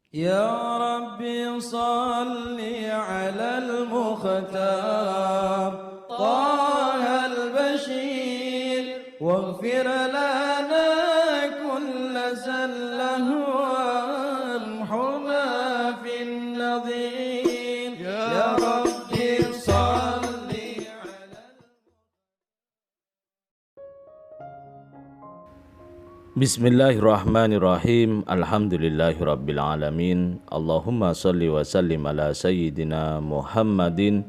يا ربي صل على المختار طه البشير واغفر لنا كل زله وامحنا في النظير يا ربي صل على Bismillahirrahmanirrahim. Alhamdulillahirabbil alamin. Allahumma shalli wa sallim ala sayyidina Muhammadin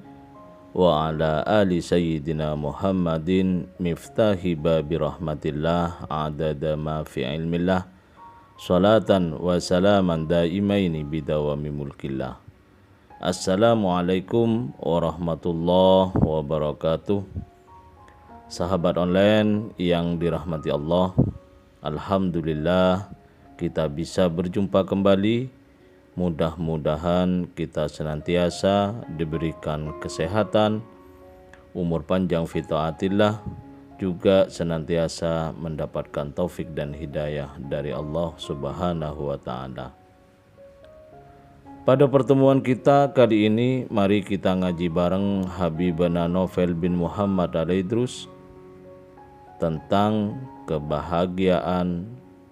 wa ala ali sayyidina Muhammadin miftahi babi rahmatillah adada ma fi ilmillah salatan wa salaman daimaini bidawami mulkillah. Assalamualaikum warahmatullahi wabarakatuh. Sahabat online yang dirahmati Allah, alhamdulillah kita bisa berjumpa kembali. Mudah-mudahan kita senantiasa diberikan kesehatan, umur panjang fi taatillah, juga senantiasa mendapatkan taufik dan hidayah dari Allah Subhanahu wa taala. Pada pertemuan kita kali ini, mari kita ngaji bareng Habibana Novel bin Muhammad Al-Idrus tentang kebahagiaan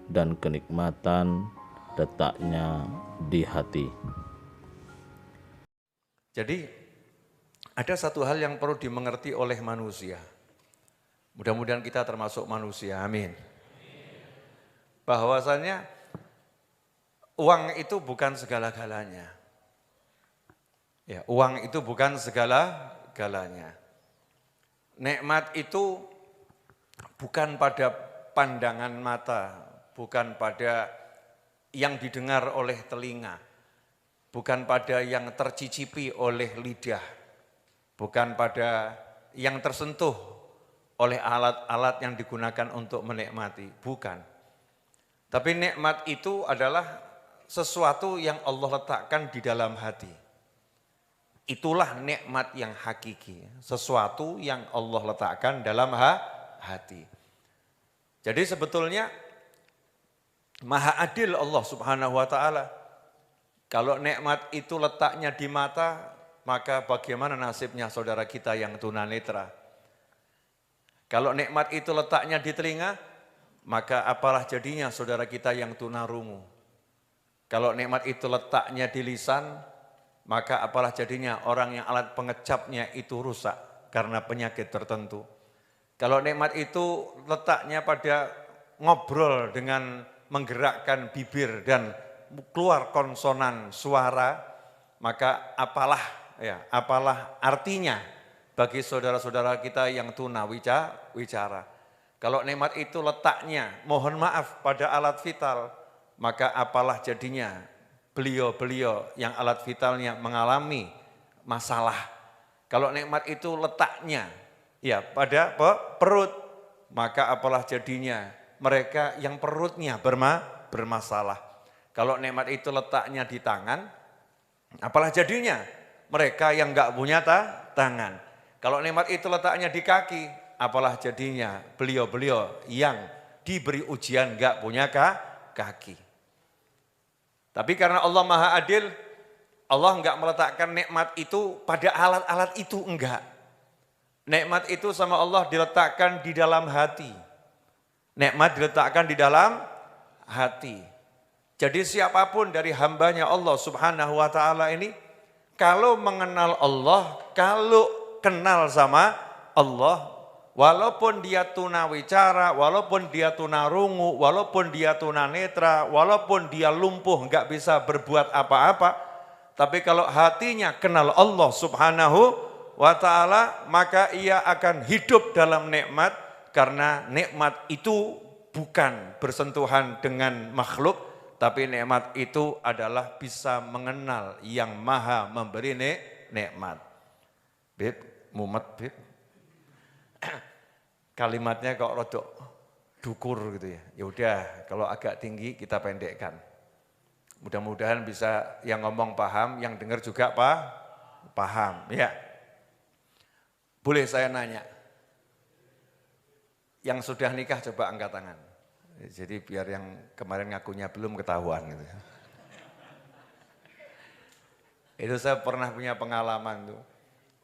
dan kenikmatan letaknya di hati. Jadi ada satu hal yang perlu dimengerti oleh manusia. Mudah-mudahan kita termasuk manusia, amin. Bahwasanya uang itu bukan segala-galanya. Ya, uang itu bukan segala-galanya. Nikmat itu bukan pada pandangan mata, bukan pada yang didengar oleh telinga, bukan pada yang tercicipi oleh lidah, bukan pada yang tersentuh oleh alat-alat yang digunakan untuk menikmati, bukan. Tapi nikmat itu adalah sesuatu yang Allah letakkan di dalam hati. Itulah nikmat yang hakiki, sesuatu yang Allah letakkan dalam hati. Jadi sebetulnya maha adil Allah Subhanahu wa taala. Kalau nikmat itu letaknya di mata, maka bagaimana nasibnya saudara kita yang tunanetra? Kalau nikmat itu letaknya di telinga, maka apalah jadinya saudara kita yang tunarungu? Kalau nikmat itu letaknya di lisan, maka apalah jadinya orang yang alat pengecapnya itu rusak karena penyakit tertentu. Kalau nikmat itu letaknya pada ngobrol dengan menggerakkan bibir dan keluar konsonan suara, maka apalah artinya bagi saudara-saudara kita yang tunawicara. Kalau nikmat itu letaknya, mohon maaf, pada alat vital, maka apalah jadinya beliau-beliau yang alat vitalnya mengalami masalah. Kalau nikmat itu letaknya pada perut, maka apalah jadinya mereka yang perutnya bermasalah. Kalau nikmat itu letaknya di tangan, apalah jadinya mereka yang enggak punya tangan. Kalau nikmat itu letaknya di kaki, apalah jadinya beliau-beliau yang diberi ujian enggak punya kaki. Tapi karena Allah Maha Adil, Allah enggak meletakkan nikmat itu pada alat-alat itu, enggak. Nikmat itu sama Allah diletakkan di dalam hati. Nikmat diletakkan di dalam hati. Jadi siapapun dari hambanya Allah Subhanahu wa taala ini, kalau mengenal Allah, kalau kenal sama Allah, walaupun dia tunawicara, walaupun dia tunarungu, walaupun dia tunanetra, walaupun dia lumpuh enggak bisa berbuat apa-apa, tapi kalau hatinya kenal Allah Subhanahu wa ta'ala, maka ia akan hidup dalam nikmat, karena nikmat itu bukan bersentuhan dengan makhluk, tapi nikmat itu adalah bisa mengenal yang maha memberi nikmat. Bib, mumet bib. Kalimatnya kok rodok dukur gitu ya. Ya udah, kalau agak tinggi kita pendekkan. Mudah-mudahan bisa yang ngomong paham, yang dengar juga paham, ya. Boleh saya nanya, yang sudah nikah coba angkat tangan. Jadi biar yang kemarin ngakunya belum ketahuan gitu. Itu saya pernah punya pengalaman tuh.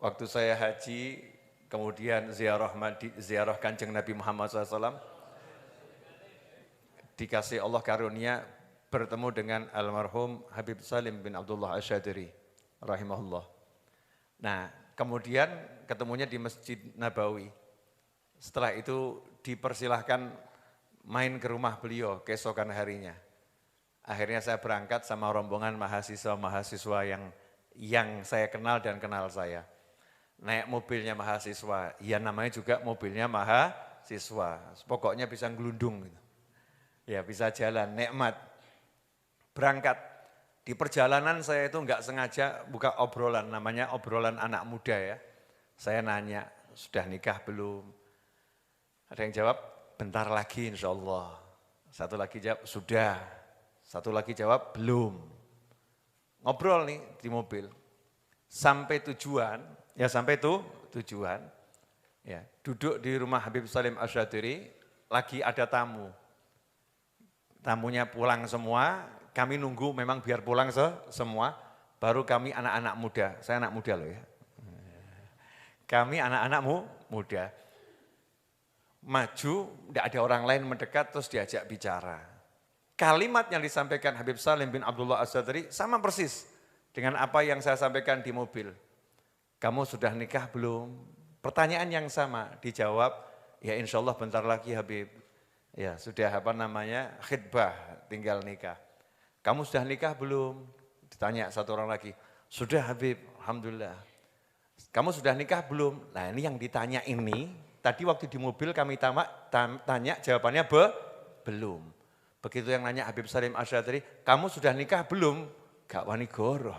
Waktu saya haji, kemudian ziarah Kanjeng Nabi Muhammad SAW, dikasih Allah karunia bertemu dengan almarhum Habib Salim bin Abdullah Asyadiri rahimahullah. Nah, kemudian ketemunya di Masjid Nabawi. Setelah itu dipersilahkan main ke rumah beliau keesokan harinya. Akhirnya saya berangkat sama rombongan mahasiswa-mahasiswa yang saya kenal dan kenal saya. Naik mobilnya mahasiswa, ya namanya juga mobilnya mahasiswa. Pokoknya bisa ngelundung gitu. Ya bisa jalan, nikmat. Berangkat, di perjalanan saya itu enggak sengaja buka obrolan, namanya obrolan anak muda ya. Saya nanya, sudah nikah belum? Ada yang jawab, bentar lagi insya Allah. Satu lagi jawab, sudah. Satu lagi jawab, belum. Ngobrol nih di mobil. Sampai tujuan, ya sampai tujuan. Ya, duduk di rumah Habib Salim Asyadiri, lagi ada tamu. Tamunya pulang semua, kami nunggu memang biar pulang semua, baru kami anak-anak muda, saya anak muda loh ya. Kami anak-anak muda, maju, tidak ada orang lain mendekat terus diajak bicara. Kalimat yang disampaikan Habib Salim bin Abdullah Asyadiri sama persis dengan apa yang saya sampaikan di mobil. Kamu sudah nikah belum? Pertanyaan yang sama, dijawab, ya insya Allah bentar lagi Habib. Ya sudah khidbah, tinggal nikah. Kamu sudah nikah belum? Ditanya satu orang lagi. Sudah Habib, alhamdulillah. Kamu sudah nikah belum? Nah ini yang ditanya ini, tadi waktu di mobil kami tanya jawabannya belum. Begitu yang nanya Habib Salim Asyadiri, kamu sudah nikah belum? Gak wani goroh.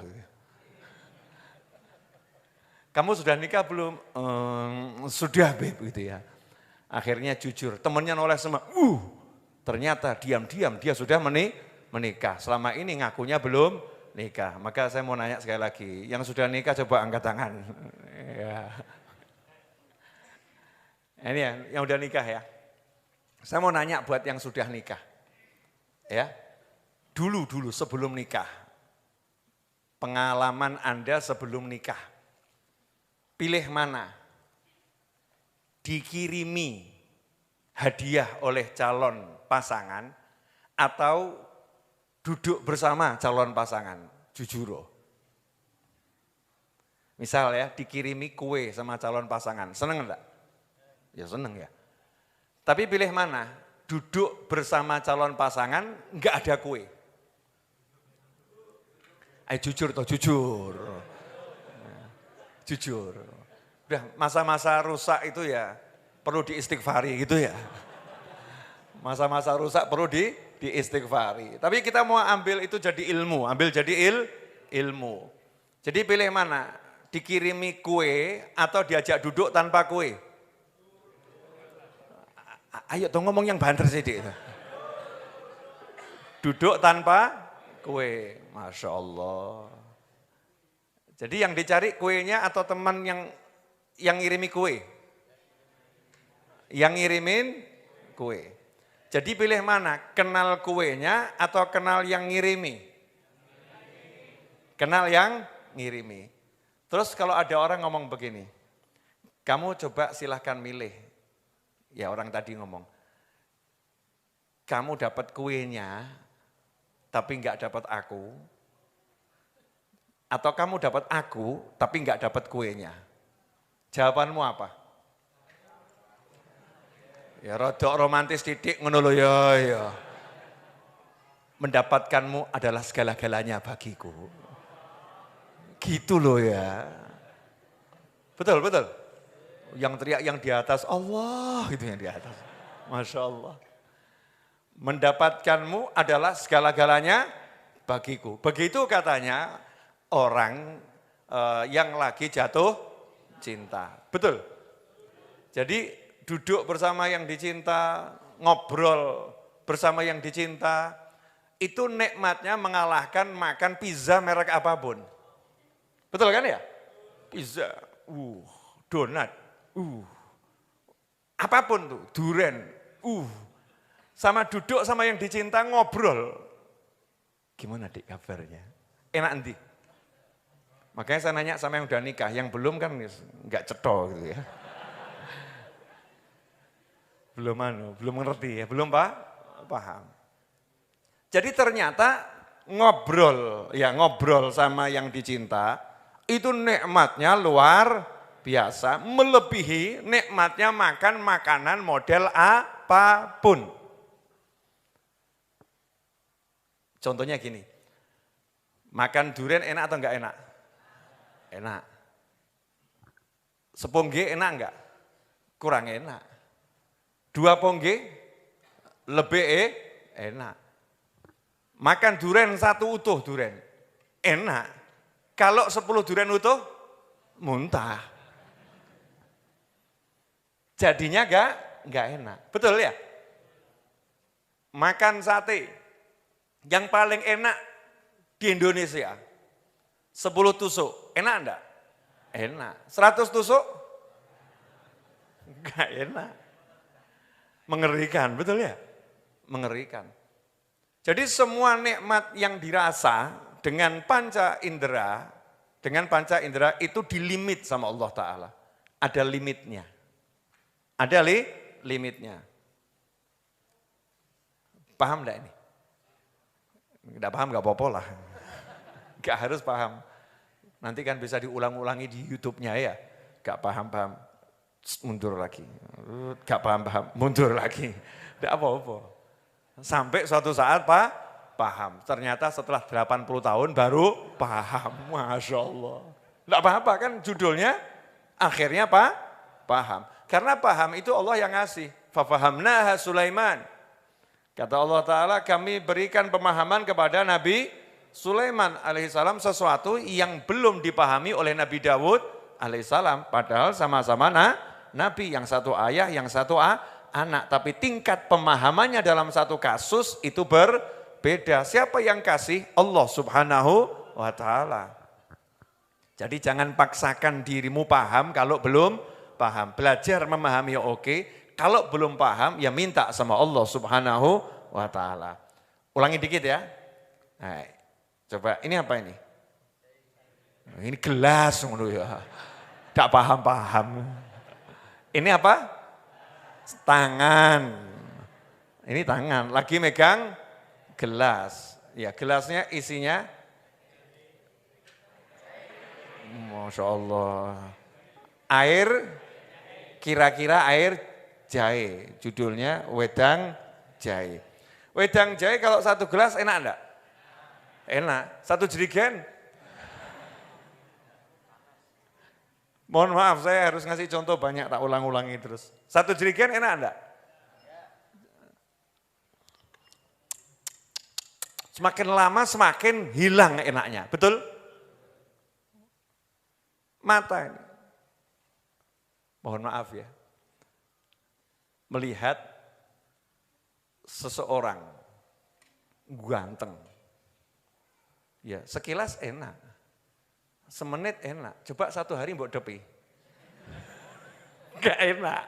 Kamu sudah nikah belum? Sudah Habib gitu ya. Akhirnya jujur, temannya noleh semua, ternyata diam-diam dia sudah menikah. Selama ini ngakunya belum nikah. Maka saya mau nanya sekali lagi, yang sudah nikah coba angkat tangan. Ya. Ini yang udah nikah ya. Saya mau nanya buat yang sudah nikah. Ya, dulu sebelum nikah, pengalaman Anda sebelum nikah, pilih mana? Dikirimi hadiah oleh calon pasangan atau duduk bersama calon pasangan, jujur. Misal ya, dikirimi kue sama calon pasangan, seneng enggak? Ya seneng ya. Tapi pilih mana? Duduk bersama calon pasangan, enggak ada kue. Ayo jujur toh, jujur. Jujur. Udah masa-masa rusak itu ya perlu diistighfari gitu ya. Masa-masa rusak perlu diistighfari. Tapi kita mau ambil itu jadi ilmu, ambil jadi ilmu. Jadi pilih mana? Dikirimi kue atau diajak duduk tanpa kue? Ayo dong ngomong yang banter sih Dik. Duduk tanpa kue, Masya Allah. Jadi yang dicari kuenya atau teman yang ngirimi kue? Yang ngirimin kue. Jadi pilih mana? Kenal kuenya atau kenal yang ngirimi? Kenal yang ngirimi. Terus kalau ada orang ngomong begini, kamu coba silahkan milih. Ya orang tadi ngomong, kamu dapat kuenya tapi enggak dapat aku, atau kamu dapat aku tapi enggak dapat kuenya. Jawabanmu apa? Ya rodok romantis titik ngono lho ya. Mendapatkanmu adalah segala-galanya bagiku. Gitu loh ya. Betul, betul. Yang teriak yang di atas, Allah itu yang di atas. Masya Allah. Mendapatkanmu adalah segala-galanya bagiku. Begitu katanya orang yang lagi jatuh cinta. Betul? Jadi duduk bersama yang dicinta, ngobrol bersama yang dicinta, itu nikmatnya mengalahkan makan pizza merek apapun. Betul kan ya? Pizza, donat, apapun tuh, durian, sama duduk sama yang dicinta ngobrol. Gimana Dik kabarnya? Enak nanti? Makanya saya nanya sama yang udah nikah, yang belum kan nggak cetol gitu ya. Belum ngerti ya, belum paham. Jadi ternyata ngobrol sama yang dicinta, itu nikmatnya luar biasa, melebihi nikmatnya makan makanan model apapun. Contohnya gini, makan durian enak atau enggak enak? Enak. Sepongge enak enggak? Kurang enak. 2 pongge lebih enak. Makan durian 1 utuh durian, enak. Kalau 10 durian utuh, muntah. Jadinya enggak enak. Betul ya? Makan sate, yang paling enak di Indonesia, 10 tusuk, enak enggak? Enak. 100 tusuk? Enggak enak. Mengerikan, betul ya? Mengerikan. Jadi semua nikmat yang dirasa dengan panca indera itu dilimit sama Allah Ta'ala. Ada limitnya. Ada limitnya. Paham enggak ini? Enggak paham enggak apa-apa lah. Enggak harus paham. Nanti kan bisa diulang-ulangi di YouTube-nya ya. Enggak paham-paham, mundur lagi. Enggak paham-paham, mundur lagi. Enggak apa-apa. Sampai suatu saat paham. Ternyata setelah 80 tahun baru paham. Masya Allah. Enggak apa-apa kan judulnya akhirnya paham. Karena paham itu Allah yang ngasih. Fafahamnaha Sulaiman. Kata Allah Ta'ala, kami berikan pemahaman kepada Nabi Sulaiman alaihissalam sesuatu yang belum dipahami oleh Nabi Dawud alaihissalam. Padahal sama-sama Nabi, yang satu ayah, yang satu anak. Tapi tingkat pemahamannya dalam satu kasus itu berbeda. Siapa yang kasih? Allah Subhanahu wa Ta'ala. Jadi jangan paksakan dirimu paham kalau belum paham. Belajar memahami oke. Kalau belum paham, ya minta sama Allah Subhanahu wa Ta'ala. Ulangi dikit ya. Nah, coba, ini apa ini? Ini gelas. Tidak paham-paham. Ini apa? Tangan. Ini tangan. Lagi megang gelas. Ya, gelasnya isinya. Masya Allah. Air, kira-kira air jahe, judulnya wedang jahe. Wedang jahe kalau 1 gelas enak enggak? Enak. 1 jerigen? Mohon maaf saya harus ngasih contoh banyak, tak ulang-ulangi terus. 1 jerigen enak enggak? Semakin lama semakin hilang enaknya, betul? Mata ini. Mohon maaf ya. Melihat seseorang ganteng, ya sekilas enak, semenit enak, coba 1 hari mbok depi, gak enak.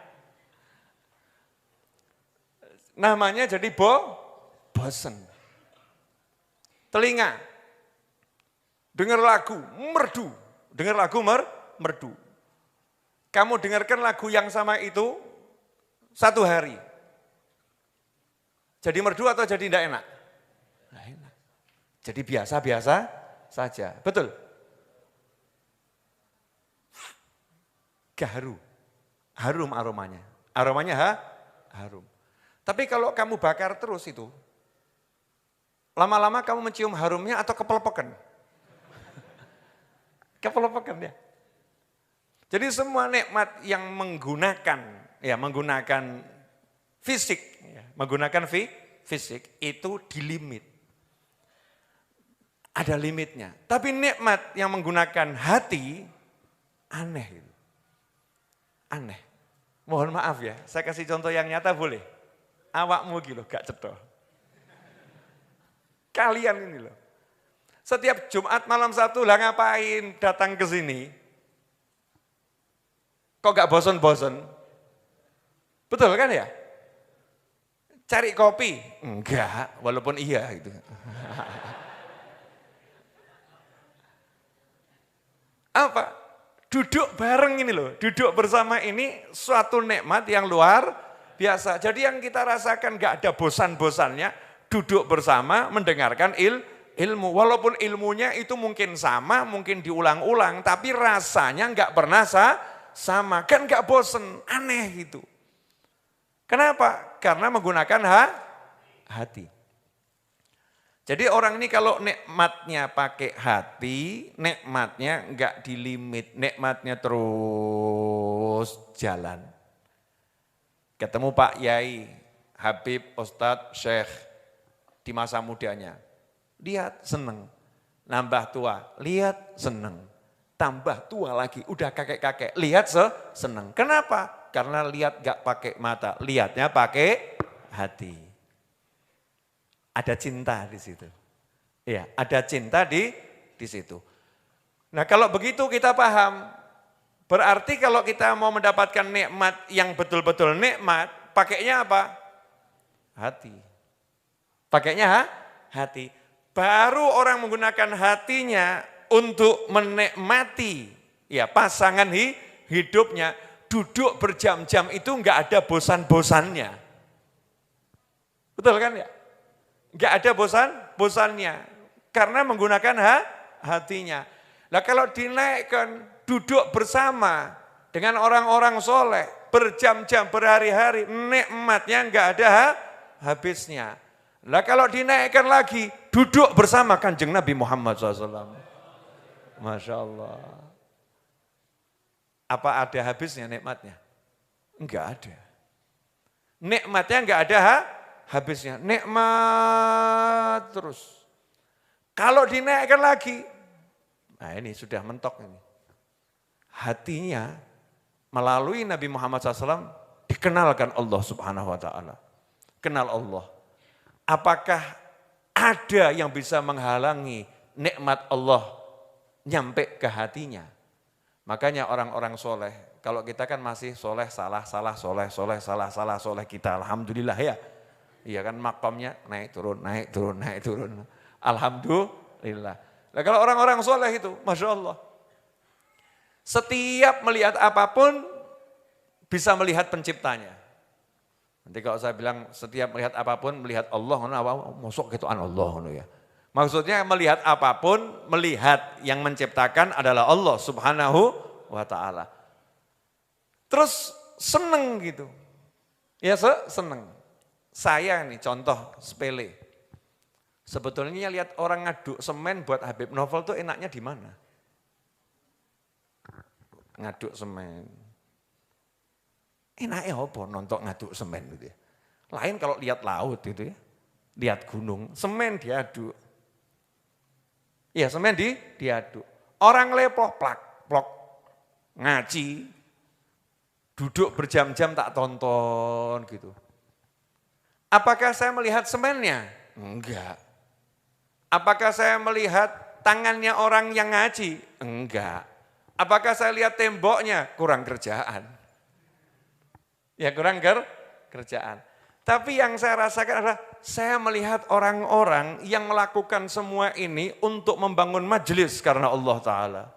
Namanya jadi bosen. Telinga, dengar lagu merdu, merdu. Kamu dengarkan lagu yang sama itu 1 hari. Jadi merdu atau jadi tidak enak? Nah, enak. Jadi biasa-biasa saja. Betul? Gaharu. Harum aromanya. Aromanya harum. Tapi kalau kamu bakar terus itu, lama-lama kamu mencium harumnya atau kepelepekan? Kepelepekan ya. Jadi semua nikmat yang menggunakan fisik, fisik itu dilimit. Ada limitnya. Tapi nikmat yang menggunakan hati, aneh. Aneh. Mohon maaf ya, saya kasih contoh yang nyata boleh? Awakmu gitu, gak cetha. Kalian ini loh. Setiap Jumat malam Sabtu lah ngapain datang ke sini? Kok gak bosen-bosen? Betul kan ya? Cari kopi? Enggak, walaupun iya gitu. Apa? Duduk bareng ini loh, duduk bersama ini suatu nikmat yang luar biasa. Jadi yang kita rasakan gak ada bosan-bosannya, duduk bersama mendengarkan ilmu. Walaupun ilmunya itu mungkin sama, mungkin diulang-ulang, tapi rasanya gak pernah sama. Kan gak bosan, aneh gitu. Kenapa? Karena menggunakan hati. Jadi orang ini kalau nikmatnya pakai hati, nikmatnya enggak dilimit, nikmatnya terus jalan. Ketemu Pak Yai, Habib, Ustadz, Syekh di masa mudanya. Lihat seneng, nambah tua, lihat seneng. Tambah tua lagi, udah kakek-kakek, lihat seneng. Kenapa? Karena lihat enggak pakai mata, lihatnya pakai hati. Ada cinta di situ. Ya, ada cinta di situ. Nah, kalau begitu kita paham, berarti kalau kita mau mendapatkan nikmat yang betul-betul nikmat, pakainya apa? Hati. Pakainya hati. Baru orang menggunakan hatinya untuk menikmati ya pasangan hidupnya, duduk berjam-jam itu enggak ada bosan-bosannya. Betul kan ya? Enggak ada bosannya karena menggunakan hatinya. Nah kalau dinaikkan duduk bersama dengan orang-orang soleh berjam-jam berhari-hari nikmatnya enggak ada habisnya. Nah kalau dinaikkan lagi duduk bersama Kanjeng Nabi Muhammad SAW. Masya Allah. Apa ada habisnya nikmatnya? Enggak ada. Nikmatnya enggak ada habisnya, nikmat terus. Kalau dinaikkan lagi, nah ini sudah mentok ini. Hatinya melalui Nabi Muhammad SAW dikenalkan Allah Subhanahu Wa Taala. Kenal Allah. Apakah ada yang bisa menghalangi nikmat Allah nyampe ke hatinya? Makanya orang-orang soleh, kalau kita kan masih soleh, salah, soleh, salah, soleh kita, alhamdulillah ya. Iya kan makamnya naik turun. Alhamdulillah. Nah kalau orang-orang soleh itu, Masya Allah. Setiap melihat apapun, bisa melihat penciptanya. Nanti kalau saya bilang setiap melihat apapun, melihat Allah, masuk gitu Allah. Ya. Maksudnya melihat apapun, melihat yang menciptakan adalah Allah Subhanahu Wa Ta'ala. Terus seneng gitu. Ya seneng. Saya nih contoh sepele. Sebetulnya lihat orang ngaduk semen buat Habib Novel tuh enaknya di mana? Ngaduk semen. Enaknya apa nonton ngaduk semen gitu ya. Lain kalau lihat laut gitu ya. Lihat gunung, semen diaduk. Ya semen diaduk. Orang lepoh plak, ngaji. Duduk berjam-jam tak tonton gitu. Apakah saya melihat semennya? Enggak. Apakah saya melihat tangannya orang yang ngaji? Enggak. Apakah saya lihat temboknya? Kurang kerjaan. Ya kurang kerjaan. Tapi yang saya rasakan adalah saya melihat orang-orang yang melakukan semua ini untuk membangun majelis karena Allah Ta'ala.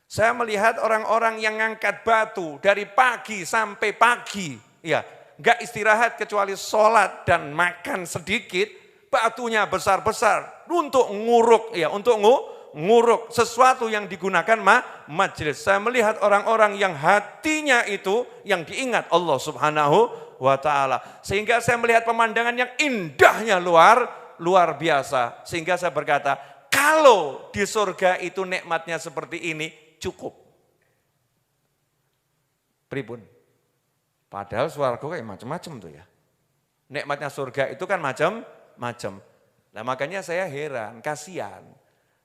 Saya melihat orang-orang yang ngangkat batu dari pagi sampai pagi. Ya. Enggak istirahat kecuali sholat dan makan sedikit, batunya besar-besar untuk nguruk nguruk sesuatu yang digunakan majelis. Saya melihat orang-orang yang hatinya itu yang diingat Allah Subhanahu Wa Ta'ala. Sehingga saya melihat pemandangan yang indahnya luar biasa. Sehingga saya berkata, kalau di surga itu nikmatnya seperti ini cukup. Pripun? Padahal swarga kayak macam-macam tuh ya. Nikmatnya surga itu kan macam-macam. Nah makanya saya heran, kasihan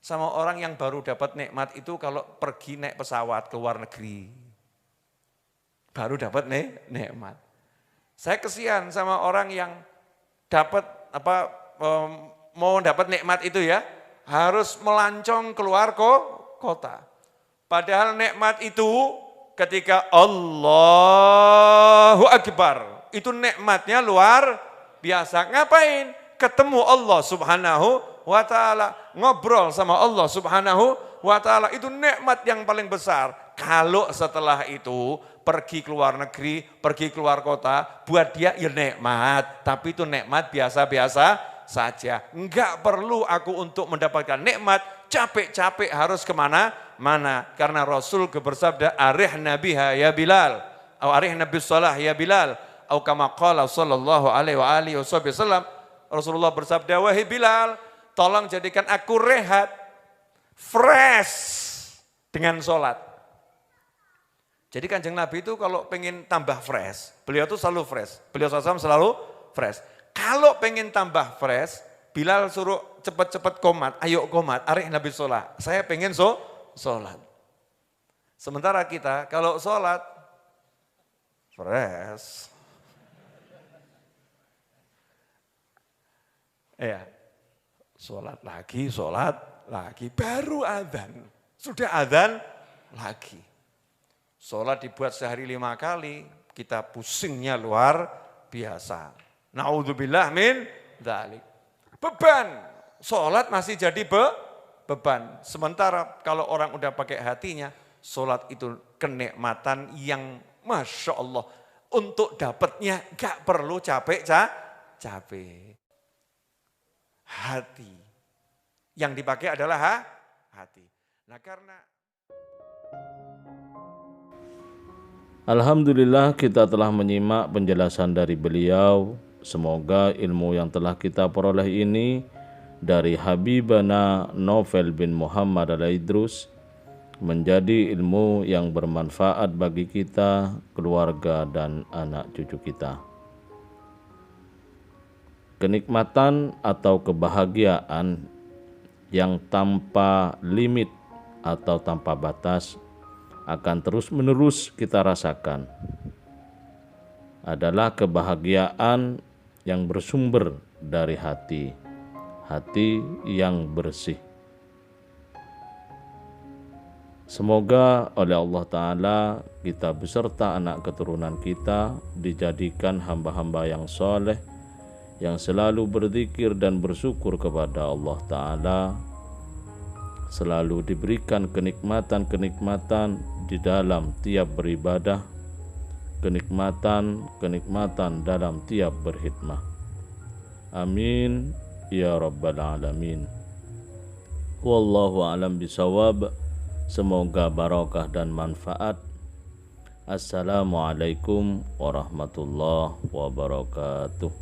sama orang yang baru dapat nikmat itu kalau pergi naik pesawat ke luar negeri. Baru dapat nikmat. Saya kasihan sama orang yang dapat mau dapat nikmat itu ya, harus melancong keluar kota. Padahal nikmat itu ketika Allahu Akbar, itu nikmatnya luar biasa. Ngapain? Ketemu Allah Subhanahu Wa Ta'ala, ngobrol sama Allah Subhanahu wa ta'ala. Itu nikmat yang paling besar. Kalau setelah itu pergi ke luar negeri, pergi ke luar kota, buat dia ya nikmat. Tapi itu nikmat biasa-biasa saja. Enggak perlu aku untuk mendapatkan nikmat, capek-capek harus kemana-mana. Karena Rasul bersabda, arihna biha ya Bilal, atau arihna bis salah ya Bilal, atau kama qala sallallahu alaihi wa alihi wasallam. Rasulullah bersabda, wahai Bilal, tolong jadikan aku rehat, fresh dengan sholat. Jadi Kanjeng Nabi itu kalau pengen tambah fresh, beliau tuh selalu fresh. Beliau SAW selalu fresh. Kalau pengen tambah fresh, Bilal suruh cepat-cepat komat, ayo komat, arih Nabi sholat. Saya pengen sholat. Sementara kita kalau sholat, fresh. Ya, sholat lagi, baru adzan. Sudah adzan lagi. Sholat dibuat sehari 5 kali, kita pusingnya luar biasa. Na'udzubillah min dzalik. Beban, sholat masih jadi beban. Sementara kalau orang udah pakai hatinya, sholat itu kenikmatan yang Masya Allah. Untuk dapatnya gak perlu capek. Hati. Yang dipakai adalah hati. Nah karena Alhamdulillah kita telah menyimak penjelasan dari beliau. Semoga ilmu yang telah kita peroleh ini dari Habibana Novel bin Muhammad Al-Idrus menjadi ilmu yang bermanfaat bagi kita, keluarga dan anak cucu kita. Kenikmatan atau kebahagiaan yang tanpa limit atau tanpa batas akan terus-menerus kita rasakan adalah kebahagiaan yang bersumber dari hati yang bersih. Semoga oleh Allah Ta'ala kita beserta anak keturunan kita dijadikan hamba-hamba yang soleh, yang selalu berzikir dan bersyukur kepada Allah Ta'ala, selalu diberikan kenikmatan-kenikmatan di dalam tiap beribadah, kenikmatan dalam tiap berkhidmah. Amin ya rabbal alamin. Wallahu a'lam bisawab. Semoga barokah dan manfaat. Assalamualaikum warahmatullahi wabarakatuh.